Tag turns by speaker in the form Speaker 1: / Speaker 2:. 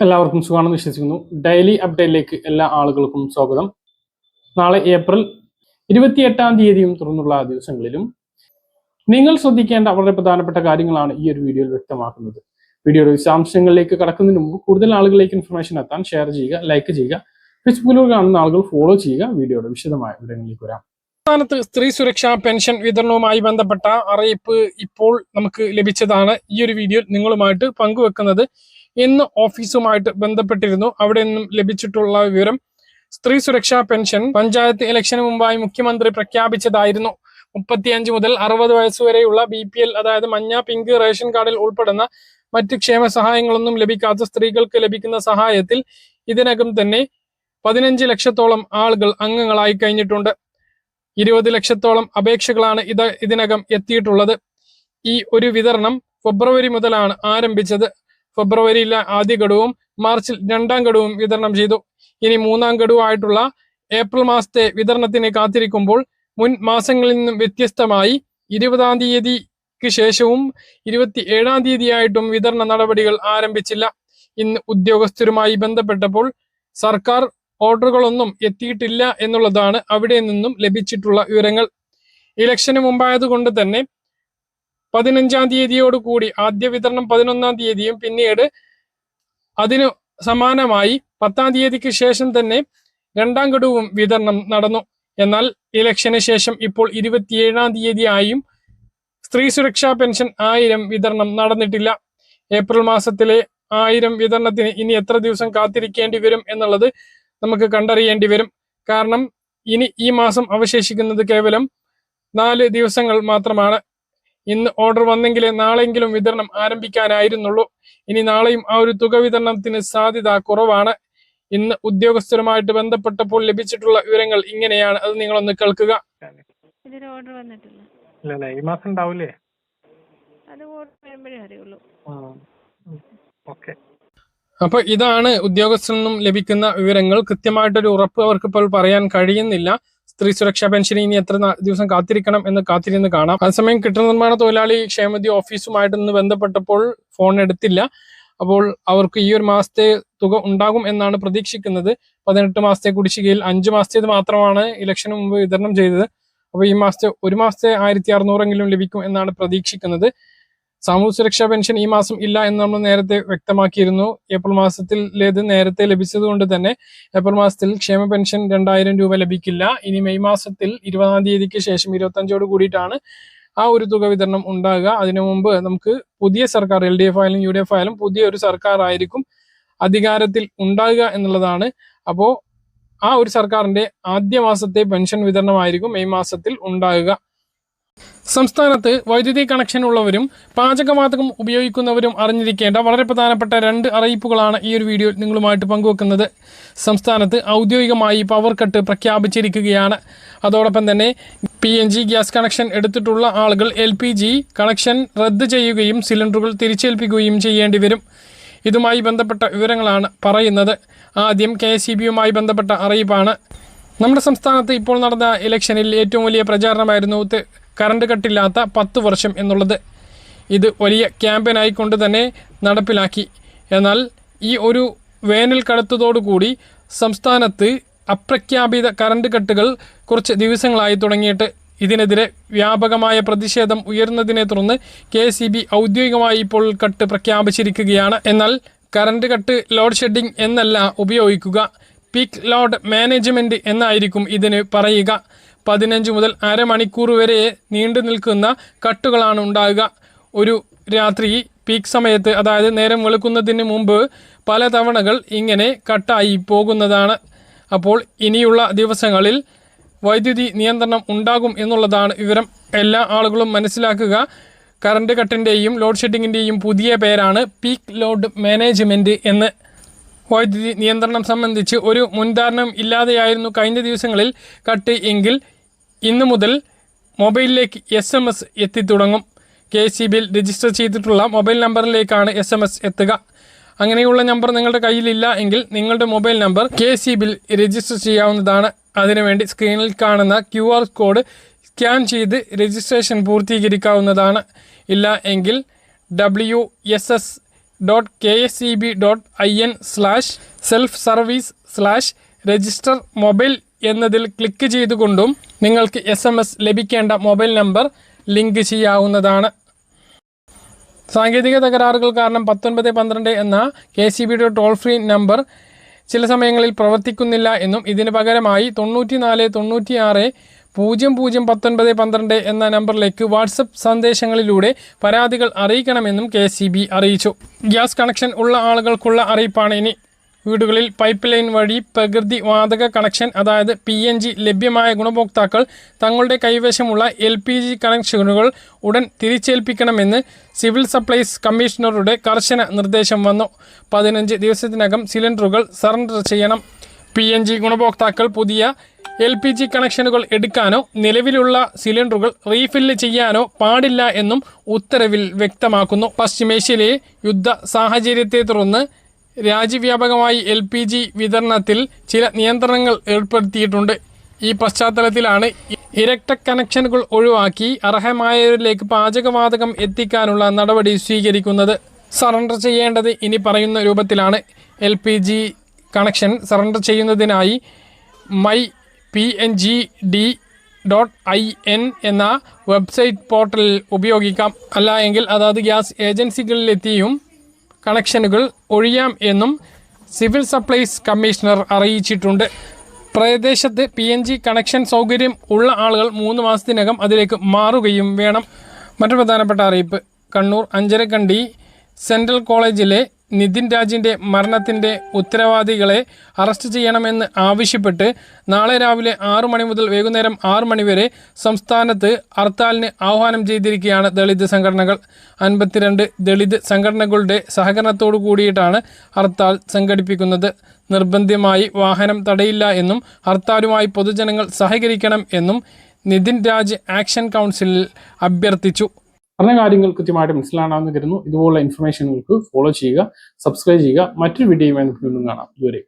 Speaker 1: എല്ലാവർക്കും സുഖമാണെന്ന് വിശ്വസിക്കുന്നു. ഡെയിലി അപ്ഡേറ്റിലേക്ക് എല്ലാ ആളുകൾക്കും സ്വാഗതം. നാളെ ഏപ്രിൽ 28 തുറന്നുള്ള ദിവസങ്ങളിലും നിങ്ങൾ ശ്രദ്ധിക്കേണ്ട വളരെ പ്രധാനപ്പെട്ട കാര്യങ്ങളാണ് ഈ ഒരു വീഡിയോയിൽ വ്യക്തമാക്കുന്നത്. വീഡിയോയുടെ വിശദാംശങ്ങളിലേക്ക് കടക്കുന്നതിന് മുമ്പ് കൂടുതൽ ആളുകളിലേക്ക് ഇൻഫർമേഷൻ എത്താൻ ഷെയർ ചെയ്യുക, ലൈക്ക് ചെയ്യുക. ഫേസ്ബുക്കിലൂടെ കാണുന്ന ആളുകൾ ഫോളോ ചെയ്യുക. വീഡിയോയുടെ വിശദമായ വിവരങ്ങളിലേക്ക് വരാം. സംസ്ഥാനത്ത് സ്ത്രീ സുരക്ഷാ പെൻഷൻ വിതരണവുമായി ബന്ധപ്പെട്ട അറിയിപ്പ് ഇപ്പോൾ നമുക്ക് ലഭിച്ചതാണ് ഈ ഒരു വീഡിയോ നിങ്ങളുമായിട്ട് പങ്കുവെക്കുന്നത്. ഇന്ന് ഓഫീസുമായിട്ട് ബന്ധപ്പെട്ടിരുന്നു. അവിടെ നിന്നും ലഭിച്ചിട്ടുള്ള വിവരം, സ്ത്രീ സുരക്ഷാ പെൻഷൻ പഞ്ചായത്ത് ഇലക്ഷന് മുമ്പായി മുഖ്യമന്ത്രി പ്രഖ്യാപിച്ചതായിരുന്നു. 35 മുതൽ 60 വയസ്സുവരെയുള്ള BPL, അതായത് മഞ്ഞ, പിങ്ക് റേഷൻ കാർഡിൽ ഉൾപ്പെടുന്ന മറ്റ് ക്ഷേമ സഹായങ്ങളൊന്നും ലഭിക്കാത്ത സ്ത്രീകൾക്ക് ലഭിക്കുന്ന സഹായത്തിൽ ഇതിനകം തന്നെ 15 ലക്ഷത്തോളം ആളുകൾ അംഗങ്ങളായി കഴിഞ്ഞിട്ടുണ്ട്. 20 ലക്ഷത്തോളം അപേക്ഷകളാണ് ഇതിനകം എത്തിയിട്ടുള്ളത്. ഈ ഒരു വിതരണം ഫെബ്രുവരി മുതലാണ് ആരംഭിച്ചത്. ഫെബ്രുവരിയിലെ ആദ്യ ഗഡുവും മാർച്ചിൽ 2ാം ഗഡുവും വിതരണം ചെയ്തു. ഇനി 3ാം ഗഡുവായിട്ടുള്ള ഏപ്രിൽ മാസത്തെ വിതരണത്തിന് കാത്തിരിക്കുമ്പോൾ മുൻ മാസങ്ങളിൽ നിന്നും വ്യത്യസ്തമായി 20ാം തീയതിക്ക് ശേഷവും 27ാം തീയതിയായിട്ടും വിതരണ നടപടികൾ ആരംഭിച്ചില്ല. ഇന്ന് ഉദ്യോഗസ്ഥരുമായി ബന്ധപ്പെട്ടപ്പോൾ സർക്കാർ ഓർഡറുകളൊന്നും എത്തിയിട്ടില്ല എന്നുള്ളതാണ് അവിടെ നിന്നും ലഭിച്ചിട്ടുള്ള വിവരങ്ങൾ. ഇലക്ഷന് മുമ്പായതുകൊണ്ട് തന്നെ 15ാം തീയതിയോടുകൂടി ആദ്യ വിതരണം 11ാം തീയതിയും പിന്നീട് അതിനു സമാനമായി 10ാം തീയതിക്ക് ശേഷം തന്നെ 2ാം ഗഡുവും വിതരണം നടന്നു. എന്നാൽ ഇലക്ഷന് ശേഷം ഇപ്പോൾ 27ാം തീയതിയായും സ്ത്രീ സുരക്ഷാ പെൻഷൻ 1000 വിതരണം നടന്നിട്ടില്ല. ഏപ്രിൽ മാസത്തിലെ 1000 വിതരണത്തിന് ഇനി എത്ര ദിവസം കാത്തിരിക്കേണ്ടി വരും എന്നുള്ളത് നമുക്ക് കണ്ടറിയേണ്ടി വരും. കാരണം ഇനി ഈ മാസം അവശേഷിക്കുന്നത് കേവലം 4 ദിവസങ്ങൾ മാത്രമാണ്. ഇന്ന് ഓർഡർ വന്നെങ്കിലേ നാളെങ്കിലും വിതരണം ആരംഭിക്കാനായിരുന്നുള്ളൂ. ഇനി നാളെയും ആ ഒരു തുക വിതരണത്തിന് സാധ്യത കുറവാണ്. ഇന്ന് ഉദ്യോഗസ്ഥരുമായിട്ട് ബന്ധപ്പെട്ടപ്പോൾ ലഭിച്ചിട്ടുള്ള വിവരങ്ങൾ ഇങ്ങനെയാണ്. അത് നിങ്ങളൊന്ന് കേൾക്കുക.
Speaker 2: ഓർഡർ വന്നിട്ടില്ല.
Speaker 1: ഈ മാസം ഉണ്ടാവില്ലേ?
Speaker 2: അത് ഓർഡർ വരുമ്പോഴേ അറിയുള്ളൂ.
Speaker 1: അപ്പൊ ഇതാണ് ഉദ്യോഗസ്ഥരിൽ നിന്നും ലഭിക്കുന്ന വിവരങ്ങൾ. കൃത്യമായിട്ടൊരു ഉറപ്പ് അവർക്ക് ഇപ്പോൾ പറയാൻ കഴിയുന്നില്ല. സ്ത്രീ സുരക്ഷാ പെൻഷൻ ഇനി എത്ര ദിവസം കാത്തിരിക്കണം എന്ന് കാത്തിരുന്ന് കാണാം. അതേസമയം കെട്ടിട നിർമ്മാണ തൊഴിലാളി ക്ഷേമനിധി ഓഫീസുമായിട്ട് നിന്ന് ബന്ധപ്പെട്ടപ്പോൾ ഫോൺ എടുത്തില്ല. അപ്പോൾ അവർക്ക് ഈ ഒരു മാസത്തെ തുക ഉണ്ടാകും എന്നാണ് പ്രതീക്ഷിക്കുന്നത്. 18 മാസത്തെ കുടിശ്ശികയിൽ 5 മാസത്തേത് മാത്രമാണ് ഇലക്ഷന് മുമ്പ് വിതരണം ചെയ്തത്. അപ്പോൾ ഈ മാസത്തെ ഒരു മാസത്തെ 1600 ലഭിക്കും എന്നാണ് പ്രതീക്ഷിക്കുന്നത്. സാമൂഹ്യ സുരക്ഷാ പെൻഷൻ ഈ മാസം ഇല്ല എന്ന് നമ്മൾ നേരത്തെ വ്യക്തമാക്കിയിരുന്നു. ഏപ്രിൽ മാസത്തിലേത് നേരത്തെ ലഭിച്ചത് കൊണ്ട് തന്നെ ഏപ്രിൽ മാസത്തിൽ ക്ഷേമ പെൻഷൻ 2000 രൂപ ലഭിക്കില്ല. ഇനി മെയ് മാസത്തിൽ 20ാം തീയതിക്ക് ശേഷം 25ഓട് കൂടിയിട്ടാണ് ആ ഒരു തുക വിതരണം ഉണ്ടാകുക. അതിനു മുമ്പ് നമുക്ക് പുതിയ സർക്കാർ, LDF ആയാലും UDF ആയാലും പുതിയ ഒരു സർക്കാർ ആയിരിക്കും അധികാരത്തിൽ ഉണ്ടാകുക എന്നുള്ളതാണ്. അപ്പോൾ ആ ഒരു സർക്കാരിന്റെ ആദ്യ മാസത്തെ പെൻഷൻ വിതരണമായിരിക്കും മെയ് മാസത്തിൽ ഉണ്ടാകുക. സംസ്ഥാനത്ത് വൈദ്യുതി കണക്ഷൻ ഉള്ളവരും പാചകവാതകം ഉപയോഗിക്കുന്നവരും അറിഞ്ഞിരിക്കേണ്ട വളരെ പ്രധാനപ്പെട്ട 2 അറിയിപ്പുകളാണ് ഈ ഒരു വീഡിയോ നിങ്ങളുമായിട്ട് പങ്കുവെക്കുന്നത്. സംസ്ഥാനത്ത് ഔദ്യോഗികമായി പവർ കട്ട് പ്രഖ്യാപിച്ചിരിക്കുകയാണ്. അതോടൊപ്പം തന്നെ PNG ഗ്യാസ് കണക്ഷൻ എടുത്തിട്ടുള്ള ആളുകൾ LPG കണക്ഷൻ റദ്ദ് ചെയ്യുകയും സിലിണ്ടറുകൾ തിരിച്ചേൽപ്പിക്കുകയും ചെയ്യേണ്ടി വരും. ഇതുമായി ബന്ധപ്പെട്ട വിവരങ്ങളാണ് പറയുന്നത്. ആദ്യം KSEBയുമായി ബന്ധപ്പെട്ട അറിയിപ്പാണ്. നമ്മുടെ സംസ്ഥാനത്ത് ഇപ്പോൾ നടന്ന ഇലക്ഷനിൽ ഏറ്റവും വലിയ പ്രചാരണമായിരുന്നു കറണ്ട് കട്ടില്ലാത്ത 10 വർഷം എന്നുള്ളത്. ഇത് വലിയ ക്യാമ്പയിനായിക്കൊണ്ട് തന്നെ നടപ്പിലാക്കി. എന്നാൽ ഈ ഒരു വേനൽ കടുത്തതോടുകൂടി സംസ്ഥാനത്ത് അപ്രഖ്യാപിത കറണ്ട് കട്ടുകൾ കുറച്ച് ദിവസങ്ങളായി തുടങ്ങിയിട്ട് ഇതിനെതിരെ വ്യാപകമായ പ്രതിഷേധം ഉയർന്നതിനെ തുടർന്ന് KSEB ഔദ്യോഗികമായി ഇപ്പോൾ കട്ട് പ്രഖ്യാപിച്ചിരിക്കുകയാണ്. എന്നാൽ കറണ്ട് കട്ട് ലോഡ് ഷെഡിംഗ് എന്നല്ല ഉപയോഗിക്കുക, പീക്ക് ലോഡ് മാനേജ്മെൻറ്റ് എന്നായിരിക്കും ഇതിന് പറയുക. 15 മുതൽ അരമണിക്കൂർ വരെ നീണ്ടു നിൽക്കുന്ന കട്ടുകളാണ് ഉണ്ടാകുക. ഒരു രാത്രി പീക്ക് സമയത്ത്, അതായത് നേരം വെളുക്കുന്നതിന് മുമ്പ് പല തവണകൾ ഇങ്ങനെ കട്ടായി പോകുന്നതാണ്. അപ്പോൾ ഇനിയുള്ള ദിവസങ്ങളിൽ വൈദ്യുതി നിയന്ത്രണം ഉണ്ടാകും എന്നുള്ളതാണ് വിവരം. എല്ലാ ആളുകളും മനസ്സിലാക്കുക, കറണ്ട് കട്ടിൻ്റെയും ലോഡ് ഷെഡിങ്ങിൻ്റെയും പുതിയ പേരാണ് പീക്ക് ലോഡ് മാനേജ്മെൻറ്റ് എന്ന്. വൈദ്യുതി നിയന്ത്രണം സംബന്ധിച്ച് ഒരു മുൻധാരണം ഇല്ലാതെയായിരുന്നു കഴിഞ്ഞ ദിവസങ്ങളിൽ കട്ട് എങ്കിൽ ഇന്നു മുതൽ മൊബൈലിലേക്ക് SMS എത്തിത്തുടങ്ങും. KSEBയിൽ രജിസ്റ്റർ ചെയ്തിട്ടുള്ള മൊബൈൽ നമ്പറിലേക്കാണ് SMS എത്തുക. അങ്ങനെയുള്ള നമ്പർ നിങ്ങളുടെ കയ്യിലില്ല എങ്കിൽ നിങ്ങളുടെ മൊബൈൽ നമ്പർ KSEBയിൽ രജിസ്റ്റർ ചെയ്യാവുന്നതാണ്. അതിനുവേണ്ടി സ്ക്രീനിൽ കാണുന്ന QR കോഡ് സ്കാൻ ചെയ്ത് രജിസ്ട്രേഷൻ പൂർത്തീകരിക്കാവുന്നതാണ്. ഇല്ല എങ്കിൽ WSS www.kseb.in/self-service/register മൊബൈൽ എന്നതിൽ ക്ലിക്ക് ചെയ്തുകൊണ്ടും നിങ്ങൾക്ക് SMS ലഭിക്കേണ്ട മൊബൈൽ നമ്പർ ലിങ്ക് ചെയ്യാവുന്നതാണ്. സാങ്കേതിക തകരാറുകൾ കാരണം 1912 എന്ന KSEBയുടെ ടോൾ ഫ്രീ നമ്പർ ചില സമയങ്ങളിൽ പ്രവർത്തിക്കുന്നില്ല എന്നും ഇതിന് പകരമായി 94 96 001912 എന്ന നമ്പറിലേക്ക് വാട്സപ്പ് സന്ദേശങ്ങളിലൂടെ പരാതികൾ അറിയിക്കണമെന്നും KSEB അറിയിച്ചു. ഗ്യാസ് കണക്ഷൻ ഉള്ള ആളുകൾക്കുള്ള അറിയിപ്പാണ് ഇനി. വീടുകളിൽ പൈപ്പ് ലൈൻ വഴി പ്രകൃതി വാതക കണക്ഷൻ അതായത് PNG ലഭ്യമായ ഗുണഭോക്താക്കൾ തങ്ങളുടെ കൈവശമുള്ള LPG കണക്ഷനുകൾ ഉടൻ തിരിച്ചേൽപ്പിക്കണമെന്ന് സിവിൽ സപ്ലൈസ് കമ്മീഷണറുടെ കർശന നിർദ്ദേശം വന്നു. 15 ദിവസത്തിനകം സിലിണ്ടറുകൾ സറണ്ടർ ചെയ്യണം. PNG ഗുണഭോക്താക്കൾ പുതിയ LPG കണക്ഷനുകൾ എടുക്കാനോ നിലവിലുള്ള സിലിണ്ടറുകൾ റീഫില്ല് ചെയ്യാനോ പാടില്ല എന്നും ഉത്തരവിൽ വ്യക്തമാക്കുന്നു. പശ്ചിമേഷ്യയിലെ യുദ്ധ സാഹചര്യത്തെ തുടർന്ന് രാജ്യവ്യാപകമായി LPG വിതരണത്തിൽ ചില നിയന്ത്രണങ്ങൾ ഏർപ്പെടുത്തിയിട്ടുണ്ട്. ഈ പശ്ചാത്തലത്തിലാണ് ഇരട്ട കണക്ഷനുകൾ ഒഴിവാക്കി അർഹമായവരിലേക്ക് പാചകവാതകം എത്തിക്കാനുള്ള നടപടി സ്വീകരിക്കുന്നത്. സറണ്ടർ ചെയ്യേണ്ടത് ഇനി പറയുന്ന രൂപത്തിലാണ്. LPG കണക്ഷൻ സറണ്ടർ ചെയ്യുന്നതിനായി mypngd.in എന്ന വെബ്സൈറ്റ് പോർട്ടൽ ഉപയോഗിക്കാം. അല്ല എങ്കിൽ അതാത് ഗ്യാസ് ഏജൻസികളിലെത്തിയും കണക്ഷനുകൾ ഒഴിയാം എന്നും സിവിൽ സപ്ലൈസ് കമ്മീഷണർ അറിയിച്ചിട്ടുണ്ട്. പ്രദേശത്ത് PNG കണക്ഷൻ സൗകര്യം ഉള്ള ആളുകൾ 3 മാസത്തിനകം അതിലേക്ക് മാറുകയും വേണം. മറ്റൊരു പ്രധാനപ്പെട്ട അറിയിപ്പ്, കണ്ണൂർ അഞ്ചരക്കണ്ടി സെൻട്രൽ കോളേജിലെ നിതിൻ രാജിൻ്റെ മരണത്തിൻ്റെ ഉത്തരവാദികളെ അറസ്റ്റ് ചെയ്യണമെന്ന് ആവശ്യപ്പെട്ട് നാളെ രാവിലെ 6 മണി മുതൽ വൈകുന്നേരം 6 മണി വരെ സംസ്ഥാനത്ത് ഹർത്താലിന് ആഹ്വാനം ചെയ്തിരിക്കുകയാണ് ദളിത് സംഘടനകൾ. 52 ദളിത് സംഘടനകളുടെ സഹകരണത്തോടു കൂടിയിട്ടാണ് ഹർത്താൽ സംഘടിപ്പിക്കുന്നത്. നിർബന്ധമായി വാഹനം തടയില്ല എന്നും ഹർത്താലുമായി പൊതുജനങ്ങൾ സഹകരിക്കണം എന്നും നിതിൻ രാജ് ആക്ഷൻ കൗൺസിൽ അഭ്യർത്ഥിച്ചു. പറഞ്ഞ കാര്യങ്ങൾ കൃത്യമായിട്ട് മനസ്സിലാണെന്ന് കരുതുന്നു. ഇതുപോലുള്ള ഇൻഫർമേഷനുകൾക്ക് ഫോളോ ചെയ്യുക, സബ്സ്ക്രൈബ് ചെയ്യുക. മറ്റൊരു വീഡിയോയുമായി നമുക്ക് വീണ്ടും കാണാം. ഇതുവരെ